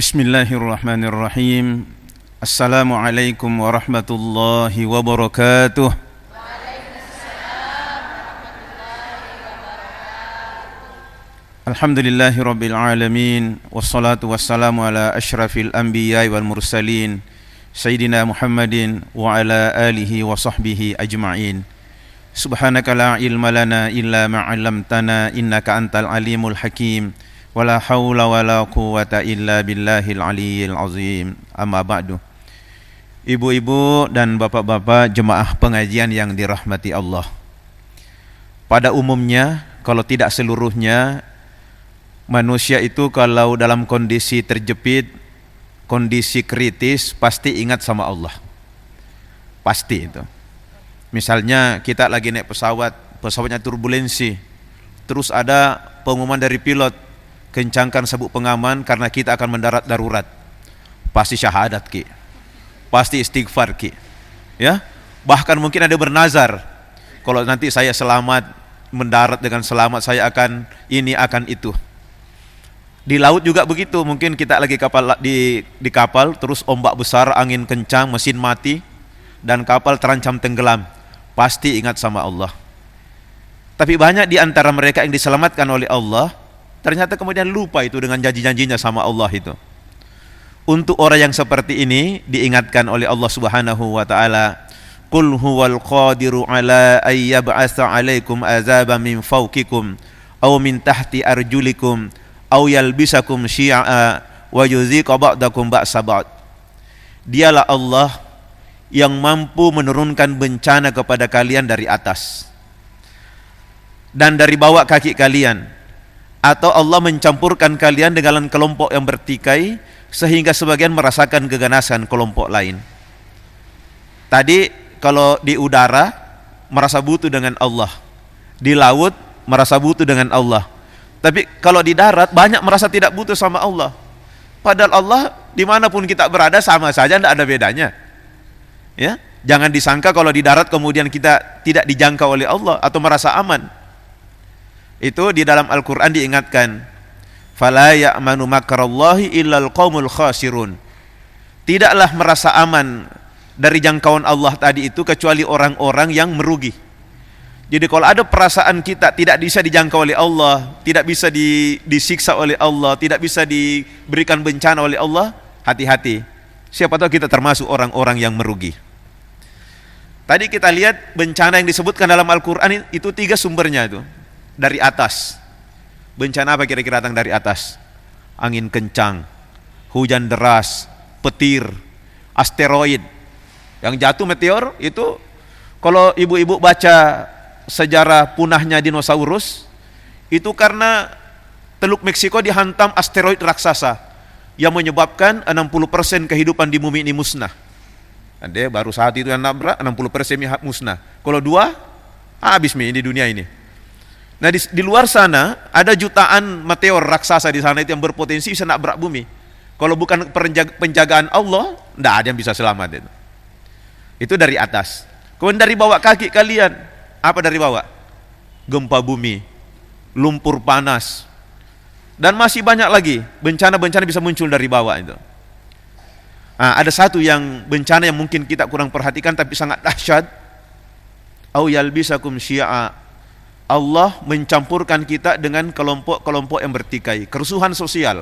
Bismillahirrahmanirrahim. Assalamualaikum warahmatullahi wabarakatuh. Alhamdulillahi rabbil alamin. Wassalatu wassalamu ala ashrafil anbiya'i wal mursalin Sayyidina Muhammadin wa ala alihi wa sahbihi ajma'in. Subhanaka la ilma lana illa ma'allamtana innaka antal alimul hakim. Wala hawla wala quwwata illa billahil aliyyil azim. Amma ba'du. Ibu-ibu dan bapak-bapak jemaah pengajian yang dirahmati Allah. Pada umumnya, kalau tidak seluruhnya, manusia itu kalau dalam kondisi terjepit, kondisi kritis, pasti ingat sama Allah. Pasti itu. Misalnya kita lagi naik pesawat, pesawatnya turbulensi, terus ada pengumuman dari pilot, kencangkan sabuk pengaman karena kita akan mendarat darurat. Pasti syahadat ki, pasti istighfar ki, ya. Bahkan mungkin ada bernazar, kalau nanti saya selamat mendarat dengan selamat, saya akan ini akan itu. Di laut juga begitu, mungkin kita lagi di kapal, terus ombak besar, angin kencang, mesin mati, dan kapal terancam tenggelam. Pasti ingat sama Allah. Tapi banyak di antara mereka yang diselamatkan oleh Allah, ternyata kemudian lupa itu dengan janji-janjinya sama Allah itu. Untuk orang yang seperti ini diingatkan oleh Allah Subhanahu wa taala, "Qul huwal qadiru ala ay yab'atsa 'alaikum azaban min fawqikum aw min tahti arjulikum aw yalbisakum syi'a wa yuziqa ba'dakum ba'sa ba'd." Dialah Allah yang mampu menurunkan bencana kepada kalian dari atas dan dari bawah kaki kalian, atau Allah mencampurkan kalian dengan kelompok yang bertikai sehingga sebagian merasakan keganasan kelompok lain. Tadi kalau di udara merasa butuh dengan Allah, di laut merasa butuh dengan Allah. Tapi kalau di darat banyak merasa tidak butuh sama Allah. Padahal Allah dimanapun kita berada sama saja, tidak ada bedanya. Ya, jangan disangka kalau di darat kemudian kita tidak dijangkau oleh Allah atau merasa aman. Itu di dalam Al-Quran diingatkan, fala ya'manu makarallahi illal qaumul khasirun. Tidaklah merasa aman dari jangkauan Allah tadi itu kecuali orang-orang yang merugi. Jadi kalau ada perasaan kita tidak bisa dijangkau oleh Allah, tidak bisa disiksa oleh Allah, tidak bisa diberikan bencana oleh Allah, hati-hati. Siapa tahu kita termasuk orang-orang yang merugi. Tadi kita lihat bencana yang disebutkan dalam Al-Quran itu 3 sumbernya itu. Dari atas. Bencana apa kira-kira datang dari atas? Angin kencang, hujan deras, petir, asteroid. Yang jatuh meteor itu, kalau ibu-ibu baca sejarah punahnya dinosaurus, itu karena Teluk Meksiko dihantam asteroid raksasa yang menyebabkan 60% kehidupan di bumi ini musnah. Dia baru saat itu yang nabrak 60% musnah. Kalau 2, habis di dunia ini. Nah di luar sana ada jutaan meteor raksasa di sana itu yang berpotensi bisa nabrak bumi. Kalau bukan penjagaan Allah, tidak ada yang bisa selamat itu. Itu dari atas. Kemudian dari bawah kaki kalian, apa dari bawah? Gempa bumi, lumpur panas, dan masih banyak lagi bencana-bencana bisa muncul dari bawah itu. Nah, ada satu yang bencana yang mungkin kita kurang perhatikan tapi sangat dahsyat. Au yalbisakum syi'a. Allah mencampurkan kita dengan kelompok-kelompok yang bertikai. Kerusuhan sosial,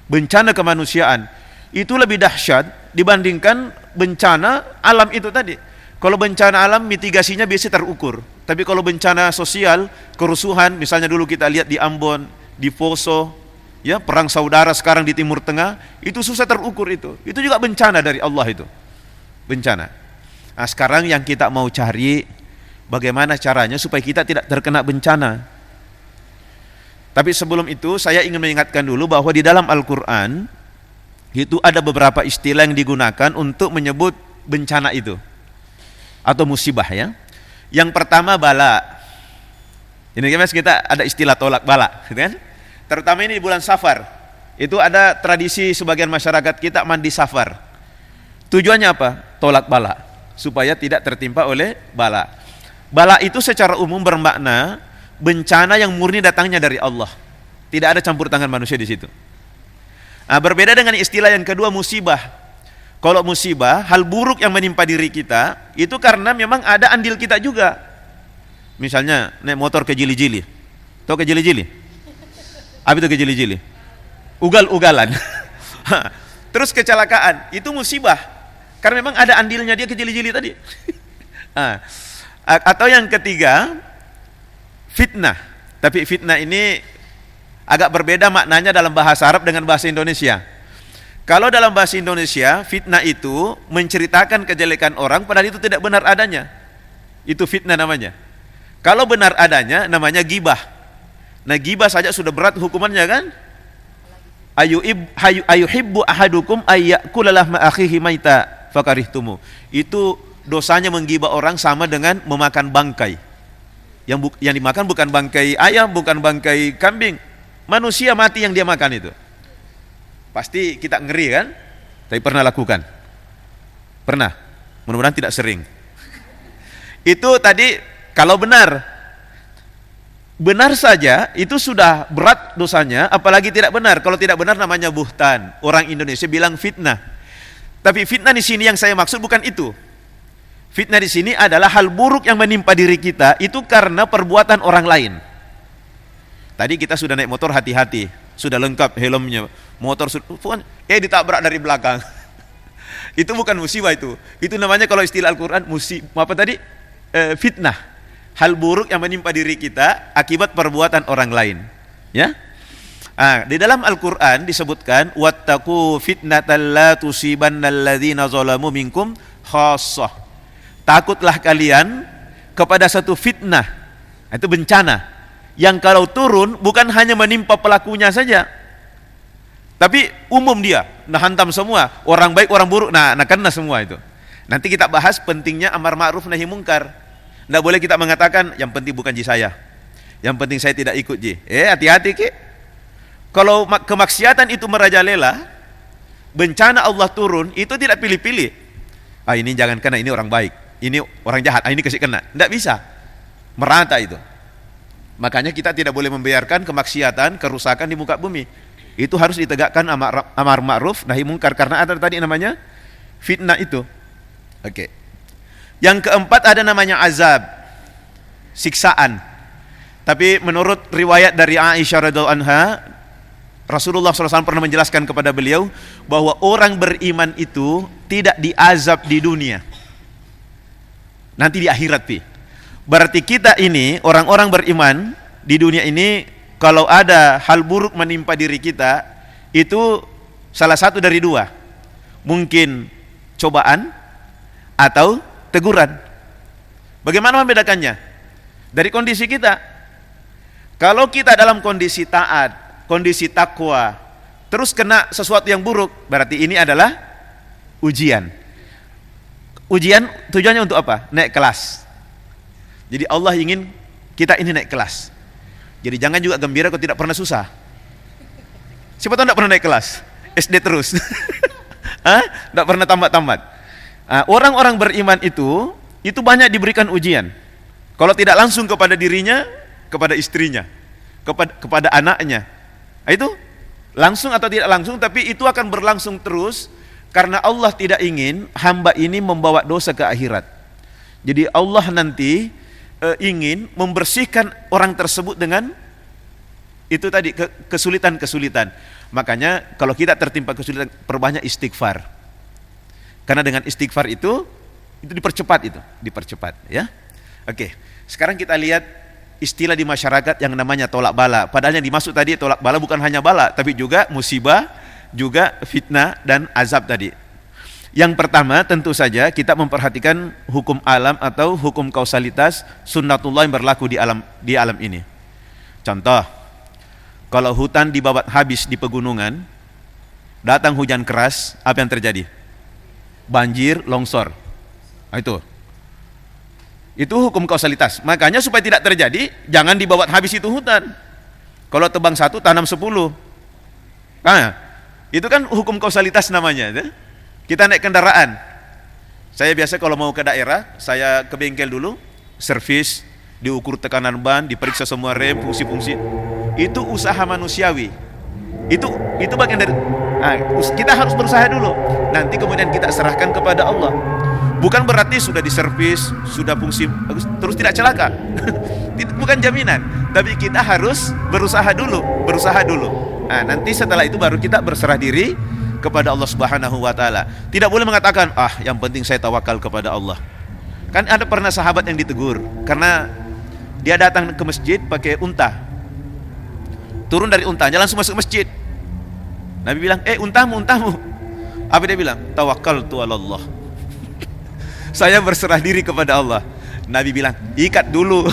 bencana kemanusiaan, itu lebih dahsyat dibandingkan bencana alam itu tadi. Kalau bencana alam mitigasinya biasa terukur. Tapi kalau bencana sosial, kerusuhan, misalnya dulu kita lihat di Ambon, di Poso, ya, perang saudara sekarang di Timur Tengah, itu susah terukur itu. Itu juga bencana dari Allah itu. Bencana. Nah, sekarang yang kita mau cari, bagaimana caranya supaya kita tidak terkena bencana. Tapi sebelum itu saya ingin mengingatkan dulu bahwa di dalam Al-Quran itu ada beberapa istilah yang digunakan untuk menyebut bencana itu atau musibah, ya. Yang pertama bala. Ini kan kita ada istilah tolak bala, gitu kan? Terutama ini di bulan Safar. Itu ada tradisi sebagian masyarakat kita mandi Safar. Tujuannya apa? Tolak bala, supaya tidak tertimpa oleh bala. Bala itu secara umum bermakna bencana yang murni datangnya dari Allah. Tidak ada campur tangan manusia di situ. Berbeda dengan istilah yang kedua, musibah. Kalau musibah, hal buruk yang menimpa diri kita, itu karena memang ada andil kita juga. Misalnya naik motor ke jili-jili. Tahu ke jili-jili? Apa itu ke jili-jili? Ugal-ugalan. Terus kecelakaan, itu musibah. Karena memang ada andilnya dia ke jili-jili tadi. Atau yang ketiga, fitnah. Tapi fitnah ini agak berbeda maknanya dalam bahasa Arab dengan bahasa Indonesia. Kalau dalam bahasa Indonesia, fitnah itu menceritakan kejelekan orang padahal itu tidak benar adanya. Itu fitnah namanya. Kalau benar adanya namanya gibah. Nah, gibah saja sudah berat hukumannya kan? Ayuhibbu ahadukum ayyakula lahma akhihi maita fakarihtumu. Itu dosanya menggibah orang sama dengan memakan bangkai. Yang dimakan bukan bangkai ayam, bukan bangkai kambing. Manusia mati yang dia makan itu. Pasti kita ngeri kan? Tapi pernah lakukan? Pernah? Mudah-mudahan tidak sering. Itu tadi kalau benar. Benar saja itu sudah berat dosanya, apalagi tidak benar. Kalau tidak benar namanya buhtan. Orang Indonesia bilang fitnah. Tapi fitnah di sini yang saya maksud bukan itu. Fitnah di sini adalah hal buruk yang menimpa diri kita itu karena perbuatan orang lain. Tadi kita sudah naik motor hati-hati, sudah lengkap helmnya, motor ditabrak dari belakang. Itu bukan musibah itu. Itu namanya kalau istilah Al-Qur'an fitnah. Hal buruk yang menimpa diri kita akibat perbuatan orang lain. Ya? Di dalam Al-Qur'an disebutkan wattaqu fitnatan la tusibannal ladzina zalamu minkum khassah. Takutlah kalian kepada satu fitnah. Itu bencana yang kalau turun bukan hanya menimpa pelakunya saja, tapi umum dia, hantam semua, orang baik orang buruk, kena semua itu. Nanti kita bahas pentingnya amar ma'ruf nahi mungkar. Tidak boleh kita mengatakan yang penting bukan ji saya, yang penting saya tidak ikut ji. Hati-hati ki. Kalau kemaksiatan itu merajalela, bencana Allah turun itu tidak pilih-pilih. Ini jangan kena, ini orang baik, ini orang jahat, ini kasih kena. Tidak bisa, merata itu. Makanya kita tidak boleh membiarkan kemaksiatan, kerusakan di muka bumi. Itu harus ditegakkan amar ma'ruf nahi mungkar, karena ada tadi namanya fitnah itu. Oke. Yang keempat ada namanya azab, siksaan. Tapi menurut riwayat dari Aisyah radhiyallahu anha, Rasulullah SAW pernah menjelaskan kepada beliau bahwa orang beriman itu tidak diazab di dunia, nanti di akhirat pi. Berarti kita ini orang-orang beriman di dunia ini, kalau ada hal buruk menimpa diri kita, itu salah satu dari dua, mungkin cobaan atau teguran. Bagaimana membedakannya? Dari kondisi kita. Kalau kita dalam kondisi taat, kondisi takwa, terus kena sesuatu yang buruk, berarti ini adalah ujian. Ujian tujuannya untuk apa? Naik kelas. Jadi Allah ingin kita ini naik kelas. Jadi jangan juga gembira kalau tidak pernah susah. Siapa tahu tidak pernah naik kelas, SD terus. Tidak pernah tamat-tamat. Orang-orang beriman itu banyak diberikan ujian. Kalau tidak langsung kepada dirinya, kepada istrinya, kepada anaknya. Itu langsung atau tidak langsung, tapi itu akan berlangsung terus karena Allah tidak ingin hamba ini membawa dosa ke akhirat. Jadi Allah nanti ingin membersihkan orang tersebut dengan itu tadi, kesulitan-kesulitan. Makanya kalau kita tertimpa kesulitan, perbanyak istighfar. Karena dengan istighfar itu dipercepat ya. Oke, sekarang kita lihat istilah di masyarakat yang namanya tolak bala. Padahal yang dimaksud tadi tolak bala bukan hanya bala, tapi juga musibah, juga fitnah dan azab tadi. Yang pertama tentu saja kita memperhatikan hukum alam atau hukum kausalitas sunnatullah yang berlaku di alam ini. Contoh, kalau hutan dibabat habis di pegunungan, datang hujan keras, apa yang terjadi? Banjir, longsor. Itu hukum kausalitas. Makanya supaya tidak terjadi, jangan dibabat habis itu hutan. Kalau tebang 1, tanam 10. Itu kan hukum kausalitas namanya. Kita naik kendaraan. Saya biasa kalau mau ke daerah, saya ke bengkel dulu, servis, diukur tekanan ban, diperiksa semua rem, fungsi-fungsi. Itu usaha manusiawi. Itu bagian dari Kita harus berusaha dulu. Nanti kemudian kita serahkan kepada Allah. Bukan berarti sudah diservis, sudah fungsi bagus, terus tidak celaka. Bukan jaminan. Tapi kita harus berusaha dulu. Nanti setelah itu baru kita berserah diri kepada Allah Subhanahu wa taala. Tidak boleh mengatakan, yang penting saya tawakal kepada Allah. Kan ada pernah sahabat yang ditegur karena dia datang ke masjid pakai unta. Turun dari untanya langsung masuk masjid. Nabi bilang, untamu. Apa dia bilang? Tawakkaltu 'ala Allah. Saya berserah diri kepada Allah. Nabi bilang, ikat dulu.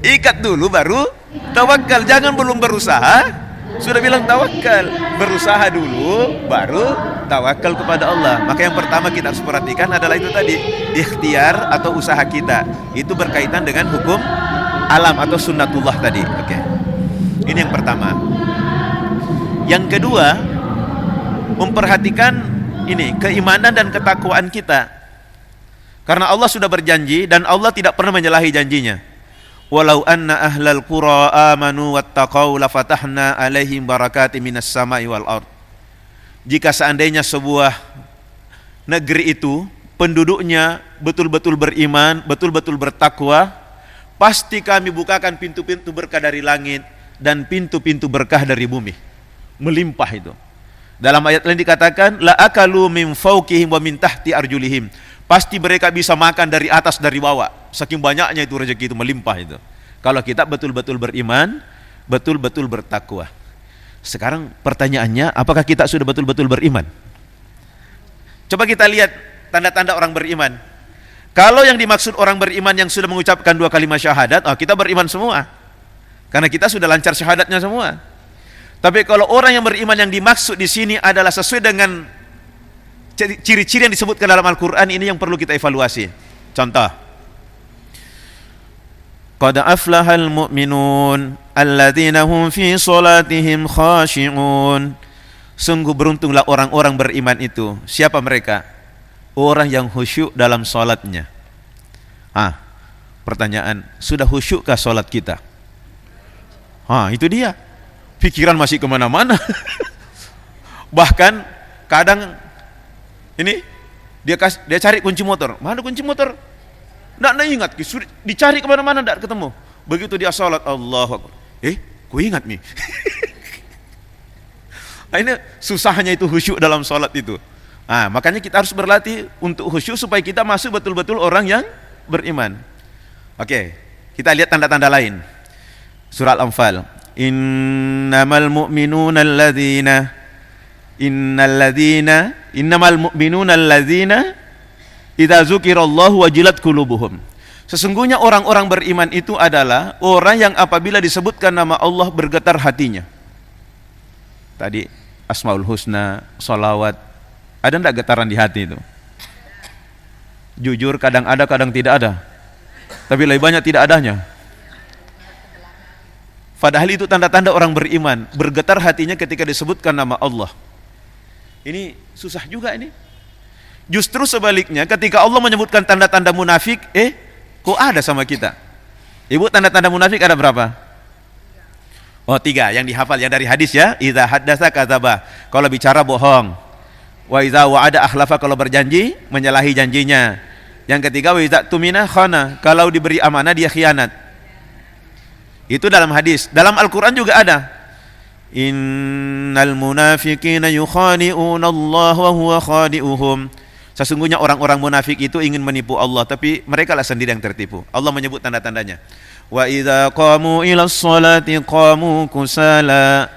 Ikat dulu baru tawakal. Jangan belum berusaha sudah bilang tawakal. Berusaha dulu baru tawakal kepada Allah. Maka yang pertama kita harus perhatikan adalah itu tadi, ikhtiar atau usaha kita. Itu berkaitan dengan hukum alam atau sunnatullah tadi. Oke. Ini yang pertama. Yang kedua, memperhatikan ini keimanan dan ketakwaan kita. Karena Allah sudah berjanji dan Allah tidak pernah menyalahi janjinya. Walau anna ahlal qura amanu wattaqau lafatahna alaihim barakatim minas sama'i wal ard. Jika seandainya sebuah negeri itu penduduknya betul-betul beriman, betul-betul bertakwa, pasti kami bukakan pintu-pintu berkah dari langit dan pintu-pintu berkah dari bumi. Melimpah itu. Dalam ayat lain dikatakan la akalu min fawqihim wa min tahti arjulihim. Pasti mereka bisa makan dari atas dari bawah. Saking banyaknya itu rezeki itu melimpah itu. Kalau kita betul-betul beriman, betul-betul bertakwa. Sekarang pertanyaannya, apakah kita sudah betul-betul beriman? Coba kita lihat tanda-tanda orang beriman. Kalau yang dimaksud orang beriman yang sudah mengucapkan 2 kalimat syahadat, kita beriman semua. Karena kita sudah lancar syahadatnya semua. Tapi kalau orang yang beriman yang dimaksud di sini adalah sesuai dengan ciri-ciri yang disebutkan dalam Al-Quran, ini yang perlu kita evaluasi. Contoh, qad aflahal mu'minun alladzina hum fi salatihim khashi'un. Sungguh beruntunglah orang-orang beriman itu. Siapa mereka? Orang yang khusyuk dalam salatnya. Pertanyaan, sudah khusyukkah salat kita? Itu dia. Pikiran masih kemana-mana. Bahkan kadang ini dia cari kunci motor. Mana kunci motor? Nggak ingat. Dicari kemana-mana nggak ketemu. Begitu dia salat, Allahu Akbar. Ku ingat nih. Ini susahnya itu khusyuk dalam salat itu. Makanya kita harus berlatih untuk khusyuk supaya kita masuk betul-betul orang yang beriman. Oke, kita lihat tanda-tanda lain. Surah Al-Anfal. Innamal mu'minuna alladzina idza dzukirallahu wajilat qulubuhum. Sesungguhnya orang-orang beriman itu adalah orang yang apabila disebutkan nama Allah bergetar hatinya. Tadi Asmaul Husna, salawat, ada enggak getaran di hati itu? Jujur kadang ada, kadang tidak ada. Tapi lebih banyak tidak adanya. Padahal itu tanda-tanda orang beriman, bergetar hatinya ketika disebutkan nama Allah. Ini susah juga ini. Justru sebaliknya, ketika Allah menyebutkan tanda-tanda munafik, kok ada sama kita? Ibu, tanda-tanda munafik ada berapa? 3 yang dihafal, yang dari hadis ya. Idza haddatsa kadzaba, kalau bicara bohong. Wa idza wa'ada akhlafa, kalau berjanji menyalahi janjinya. Yang ketiga, wa idza tumina khana, kalau diberi amanah dia khianat. Itu dalam hadis. Dalam Al-Quran juga ada. Innal munafiqina yukhadi'una Allah wa huwa khadi'uhum. Sesungguhnya orang-orang munafik itu ingin menipu Allah, tapi mereka lah sendiri yang tertipu. Allah menyebut tanda-tandanya. Wa idza qamu ila sholati qamu kusala.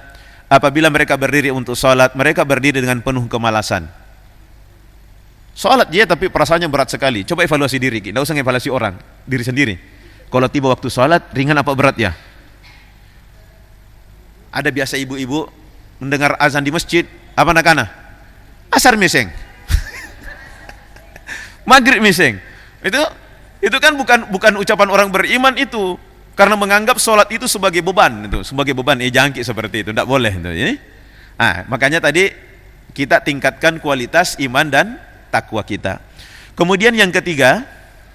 Apabila mereka berdiri untuk salat, mereka berdiri dengan penuh kemalasan. Salat dia tapi perasaannya berat sekali. Coba evaluasi diri, tidak usah evaluasi orang, diri sendiri. Kalau tiba waktu salat, ringan apa berat ya? Ada biasa ibu-ibu mendengar azan di masjid, apa nakana? Asar miseng. Maghrib miseng. Itu kan bukan ucapan orang beriman itu, karena menganggap salat itu sebagai beban, jangkik seperti itu, tidak boleh itu. Makanya tadi kita tingkatkan kualitas iman dan takwa kita. Kemudian yang ketiga,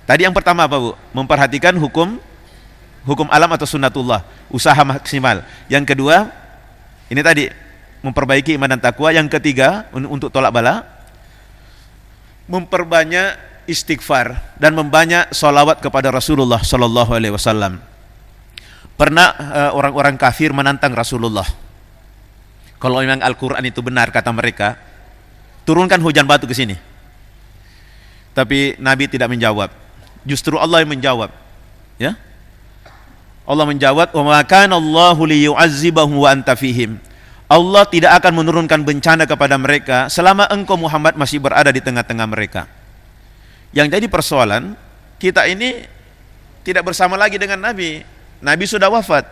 tadi yang pertama apa Bu? Memperhatikan hukum alam atau sunnatullah, usaha maksimal. Yang kedua, ini tadi memperbaiki iman dan takwa. Yang ketiga, untuk tolak bala, memperbanyak istighfar dan membanyak salawat kepada Rasulullah sallallahu alaihi wasallam. Pernah orang-orang kafir menantang Rasulullah. Kalau memang Al-Qur'an itu benar kata mereka, turunkan hujan batu ke sini. Tapi Nabi tidak menjawab. Justru Allah yang menjawab. Ya? Allah menjawab, "Wa ma kana Allahu liyu'azzibahum wa anta fihim." Allah tidak akan menurunkan bencana kepada mereka selama engkau Muhammad masih berada di tengah-tengah mereka. Yang jadi persoalan, kita ini tidak bersama lagi dengan Nabi. Nabi sudah wafat.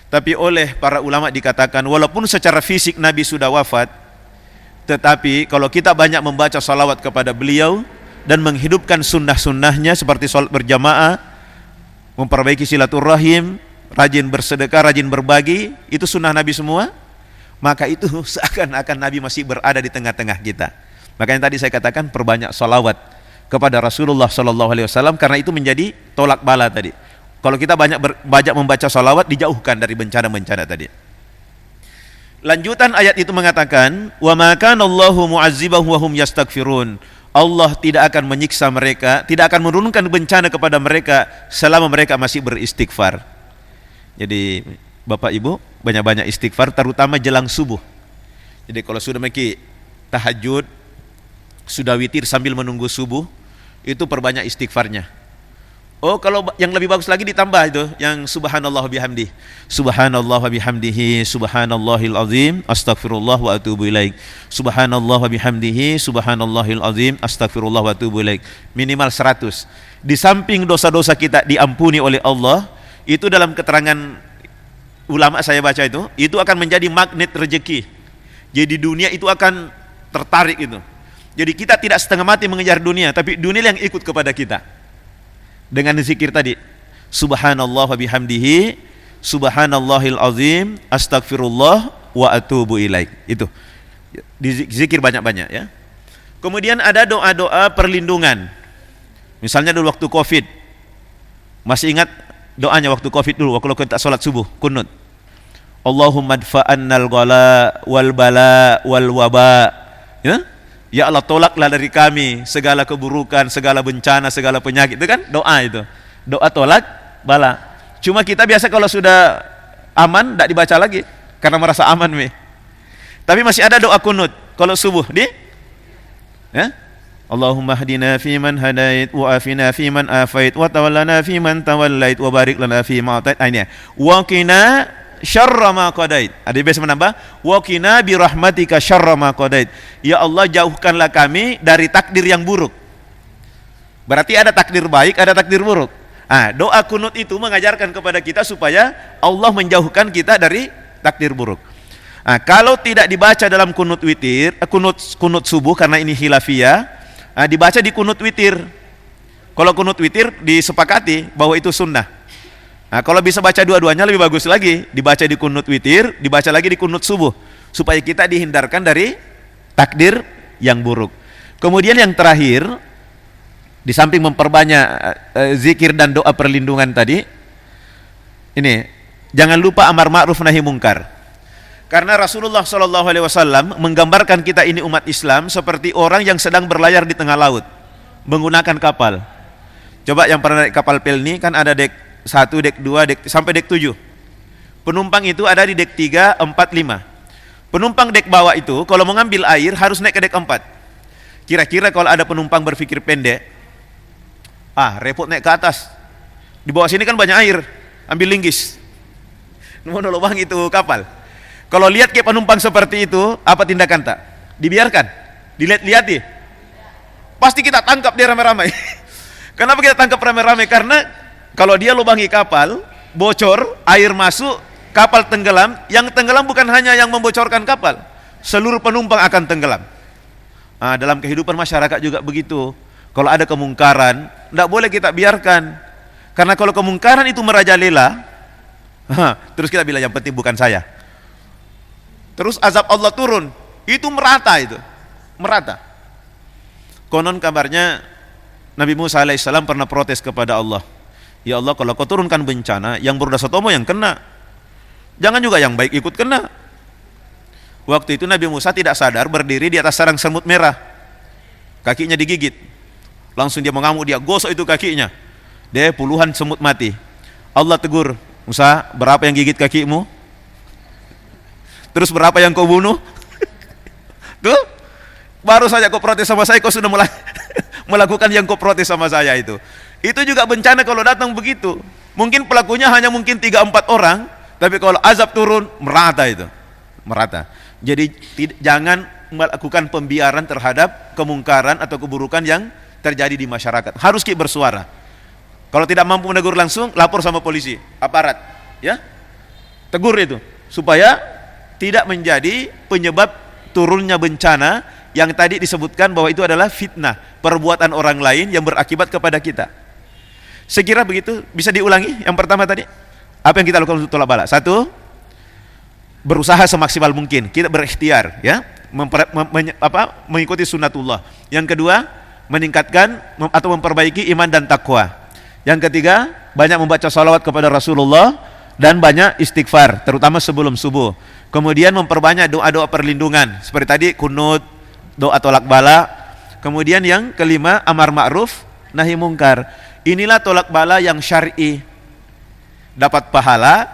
Tapi oleh para ulama dikatakan, walaupun secara fisik Nabi sudah wafat, tetapi kalau kita banyak membaca salawat kepada beliau dan menghidupkan sunnah-sunnahnya seperti salat berjamaah, memperbaiki silaturahim, rajin bersedekah, rajin berbagi, itu sunnah Nabi semua, maka itu seakan-akan Nabi masih berada di tengah-tengah kita. Makanya tadi saya katakan perbanyak salawat kepada Rasulullah SAW, karena itu menjadi tolak bala tadi. Kalau kita banyak membaca salawat, dijauhkan dari bencana-bencana tadi. Lanjutan ayat itu mengatakan, "Wa ma kana Allahu mu'azzibahum wa hum yastaghfirun." Allah tidak akan menyiksa mereka, tidak akan menurunkan bencana kepada mereka selama mereka masih beristighfar. Jadi Bapak Ibu, banyak-banyak istighfar, terutama jelang subuh. Jadi kalau sudah meki tahajud, sudah witir sambil menunggu subuh, itu perbanyak istighfarnya. Oh, kalau yang lebih bagus lagi ditambah itu, yang subhanallah bihamdi. Subhanallah bihamdihi, subhanallahil azim, astaghfirullah wa atubu ilaik. Subhanallah bihamdihi, subhanallahil azim, astaghfirullah wa atubu ilaik. Minimal 100. Di samping dosa-dosa kita diampuni oleh Allah, itu dalam keterangan ulama saya baca itu akan menjadi magnet rezeki. Jadi dunia itu akan tertarik itu. Jadi kita tidak setengah mati mengejar dunia, tapi dunia yang ikut kepada kita. Dengan zikir tadi, subhanallah wa bihamdihi, subhanallahil azim, astaghfirullah wa atubu ilaik. Itu zikir banyak-banyak ya. Kemudian ada doa-doa perlindungan. Misalnya dulu waktu Covid, masih ingat doanya waktu Covid dulu, waktu kita salat subuh, kunut, Allahumma adfa'annal ghala wal bala wal waba. Ya Allah, tolaklah dari kami segala keburukan, segala bencana, segala penyakit. Itu kan doa itu. Doa tolak bala. Cuma kita biasa kalau sudah aman tidak dibaca lagi karena merasa aman Tapi masih ada doa kunut kalau subuh ya? Allahumma hdina fiman hadait wa afina fiman afait wa tawallana fiman tawallait wa barik lana fi ma atait. Ini ya. Wa qina syarra ma qadait. Ada biasa menambah wa qina bi rahmatika syarra ma qadait. Ya Allah, jauhkanlah kami dari takdir yang buruk. Berarti ada takdir baik, ada takdir buruk. Doa kunut itu mengajarkan kepada kita supaya Allah menjauhkan kita dari takdir buruk. Kalau tidak dibaca dalam kunut witir, kunut subuh, karena ini khilafiyah, dibaca di kunut witir. Kalau kunut witir disepakati bahwa itu sunnah. Kalau bisa baca dua-duanya lebih bagus lagi, dibaca di kunut witir, dibaca lagi di kunut subuh, supaya kita dihindarkan dari takdir yang buruk. Kemudian yang terakhir, di samping memperbanyak zikir dan doa perlindungan tadi, ini jangan lupa amar ma'ruf nahi mungkar. Karena Rasulullah SAW menggambarkan kita ini umat Islam seperti orang yang sedang berlayar di tengah laut menggunakan kapal. Coba yang pernah naik kapal pelni, kan ada dek 1, dek 2, sampai dek 7. Penumpang itu ada di dek 3, 4, 5. Penumpang dek bawah itu kalau mau ngambil air harus naik ke dek 4. Kira-kira kalau ada penumpang berpikir pendek, repot naik ke atas, di bawah sini kan banyak air, ambil linggis, mau lubang itu kapal. Kalau lihat kayak penumpang seperti itu, apa tindakan tak? Dibiarkan? Dilihat-lihati? Pasti kita tangkap dia rame-rame. Kenapa kita tangkap rame-rame? Karena kalau dia lubangi kapal, bocor, air masuk, kapal tenggelam. Yang tenggelam bukan hanya yang membocorkan kapal, seluruh penumpang akan tenggelam. Dalam kehidupan masyarakat juga begitu. Kalau ada kemungkaran, tidak boleh kita biarkan. Karena kalau kemungkaran itu merajalela, terus kita bilang yang penting bukan saya. Terus azab Allah turun, itu merata. Konon kabarnya Nabi Musa alaihissalam pernah protes kepada Allah. Ya Allah, kalau kau turunkan bencana, yang berdosa tomo yang kena, jangan juga yang baik ikut kena. Waktu itu Nabi Musa tidak sadar berdiri di atas sarang semut merah. Kakinya digigit. Langsung dia mengamuk, dia gosok itu kakinya. Dia puluhan semut mati. Allah tegur, Musa, berapa yang gigit kakimu? Terus berapa yang kau bunuh? Tuh, baru saja kau protes sama saya, kau sudah mulai melakukan yang kau protes sama saya itu. Itu juga bencana kalau datang begitu. Mungkin pelakunya hanya mungkin 3-4 orang, tapi kalau azab turun, merata itu. Merata. Jadi jangan melakukan pembiaran terhadap kemungkaran atau keburukan yang terjadi di masyarakat. Harus kita bersuara. Kalau tidak mampu menegur langsung, lapor sama polisi, aparat, ya. Tegur itu supaya tidak menjadi penyebab turunnya bencana yang tadi disebutkan bahwa itu adalah fitnah, perbuatan orang lain yang berakibat kepada kita. Sekira begitu. Bisa diulangi yang pertama tadi? Apa yang kita lakukan untuk tolak bala? Satu, berusaha semaksimal mungkin, kita berikhtiar, ya, mengikuti sunnatullah. Yang kedua, meningkatkan atau memperbaiki iman dan takwa. Yang ketiga, banyak membaca salawat kepada Rasulullah dan banyak istighfar, terutama sebelum subuh. Kemudian memperbanyak doa-doa perlindungan, seperti tadi kunut, doa tolak bala. Kemudian yang kelima, amar ma'ruf nahi mungkar. Inilah tolak bala yang syar'i, dapat pahala,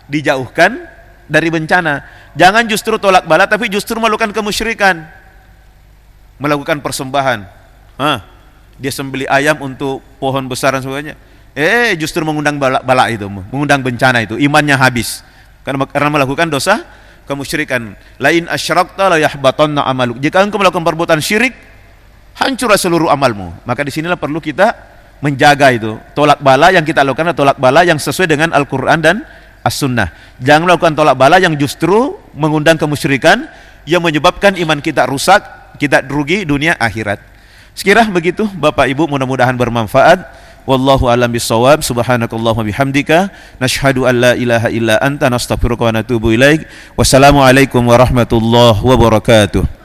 dijauhkan dari bencana. Jangan justru tolak bala tapi justru melakukan kemusyrikan, melakukan persembahan. Dia sembeli ayam untuk pohon besar dan sebagainya. Justru mengundang bala itu, mengundang bencana itu, imannya habis karena melakukan dosa kemusyrikan. Lain asyrakta la yahbatanna amaluk. Jika engkau melakukan perbuatan syirik, hancurlah seluruh amalmu. Maka disinilah perlu kita menjaga itu. Tolak bala yang kita lakukan adalah tolak bala yang sesuai dengan Al-Quran dan As-Sunnah. Jangan melakukan tolak bala yang justru mengundang kemusyrikan, yang menyebabkan iman kita rusak, kita rugi dunia akhirat. Sekiranya begitu Bapak Ibu, mudah-mudahan bermanfaat. Wallahu a'lam bishawab. Subhanakallahumma bihamdika nashhadu an la ilaha illa anta nastaghfiruka wa natubu ilaik. Wassalamualaikum warahmatullahi wabarakatuh.